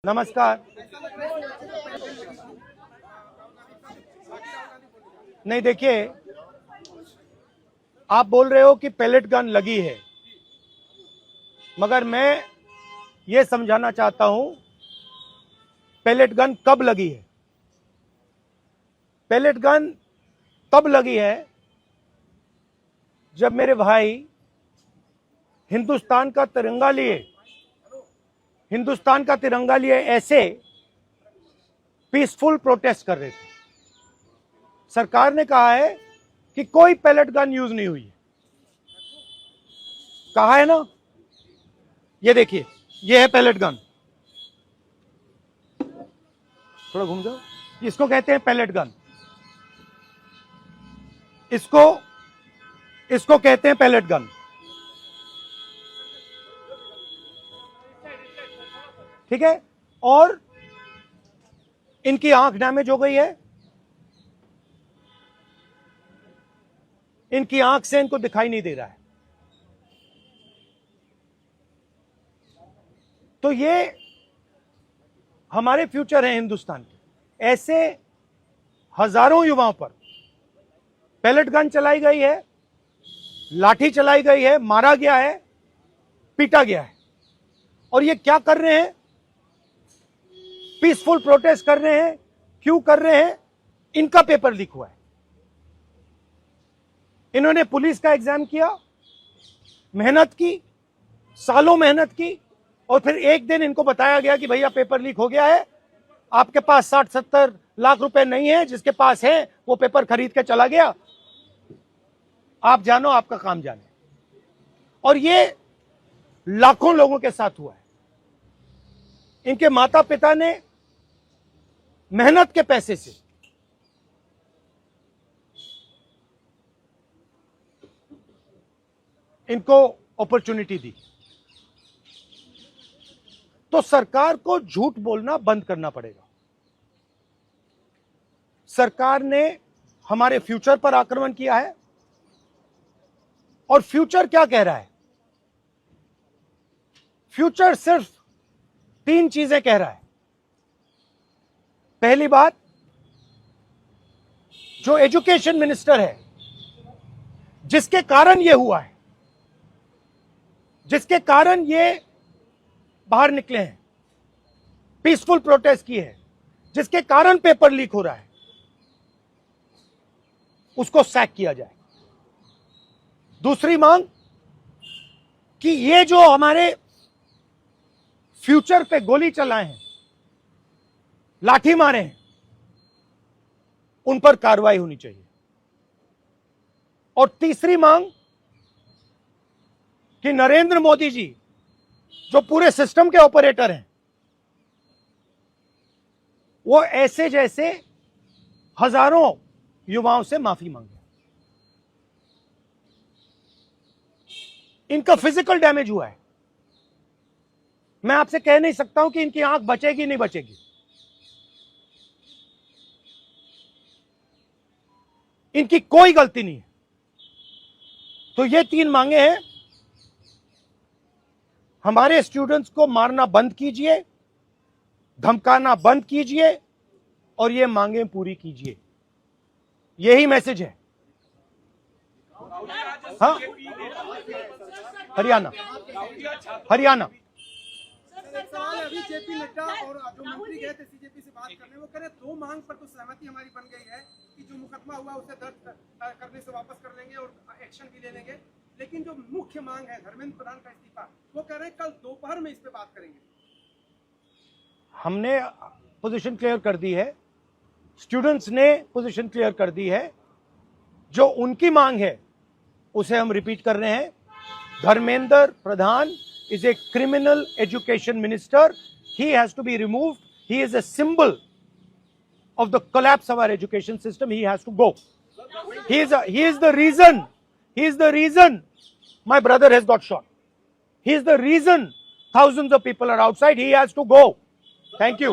नमस्कार। नहीं, देखिए, आप बोल रहे हो कि पैलेट गन लगी है, मगर मैं ये समझाना चाहता हूं पैलेट गन कब लगी है। पैलेट गन तब लगी है जब मेरे भाई हिंदुस्तान का तिरंगा लिए ऐसे पीसफुल प्रोटेस्ट कर रहे थे। सरकार ने कहा है कि कोई पैलेट गन यूज नहीं हुई है, कहा है ना। ये देखिए, ये है पैलेट गन, थोड़ा घूम जाओ। इसको कहते हैं पैलेट गन, इसको कहते हैं पैलेट गन। ठीक है, और इनकी आंख डैमेज हो गई है, इनकी आंख से इनको दिखाई नहीं दे रहा है। तो ये हमारे फ्यूचर है हिंदुस्तान के। ऐसे हजारों युवाओं पर पैलेट गन चलाई गई है, लाठी चलाई गई है, मारा गया है, पीटा गया है। और ये क्या कर रहे हैं? पीसफुल प्रोटेस्ट कर रहे हैं। क्यों कर रहे हैं? इनका पेपर लीक हुआ है। इन्होंने पुलिस का एग्जाम किया, मेहनत की, सालों मेहनत की, और फिर एक दिन इनको बताया गया कि भैया पेपर लीक हो गया है, आपके पास 60-70 लाख रुपए नहीं है, जिसके पास है वो पेपर खरीद के चला गया, आप जानो, आपका काम जाने। और ये लाखों लोगों के साथ हुआ है। इनके माता पिता ने मेहनत के पैसे से इनको अपॉर्चुनिटी दी। तो सरकार को झूठ बोलना बंद करना पड़ेगा। सरकार ने हमारे फ्यूचर पर आक्रमण किया है, और फ्यूचर क्या कह रहा है? फ्यूचर सिर्फ 3 चीजें कह रहा है। पहली बात, जो एजुकेशन मिनिस्टर है, जिसके कारण यह हुआ है, जिसके कारण ये बाहर निकले हैं, पीसफुल प्रोटेस्ट किए हैं, जिसके कारण पेपर लीक हो रहा है, उसको सैक किया जाए। दूसरी मांग कि ये जो हमारे फ्यूचर पे गोली चलाए हैं, लाठी मारे हैं, उन पर कार्रवाई होनी चाहिए। और तीसरी मांग कि नरेंद्र मोदी जी, जो पूरे सिस्टम के ऑपरेटर हैं, वो ऐसे जैसे हजारों युवाओं से माफी मांगे। इनका फिजिकल डैमेज हुआ है। मैं आपसे कह नहीं सकता हूं कि इनकी आंख बचेगी नहीं बचेगी। इनकी कोई गलती नहीं है। तो ये 3 मांगे हैं। हमारे स्टूडेंट्स को मारना बंद कीजिए, धमकाना बंद कीजिए, और ये मांगे पूरी कीजिए। यही मैसेज है। हाँ, हरियाणा अभी जेपी नड्डा और जो मंत्री गए थे सीजेपी से बात करने, वो कह रहे 2 मांग पर तो सहमति हमारी बन गई है कि जो मुकदमा हुआ उसे दर्ज करने से वापस कर लेंगे और एक्शन भी ले लेंगे, लेकिन जो मुख्य मांग है धर्मेंद्र प्रधान का इस्तीफा, वो कह रहे हैं कल दोपहर में इस पे बात करेंगे। हमने पोजीशन क्लियर कर दी है, स्टूडेंट्स ने पोजीशन क्लियर कर दी है। जो उनकी मांग है उसे हम रिपीट कर रहे हैं। Dharmendra Pradhan is a criminal education minister. He has to be removed. He is a symbol of the collapse of our education system. He has to go. He is the reason my brother has got shot. He is the reason thousands of people are outside. He has to go. Thank you.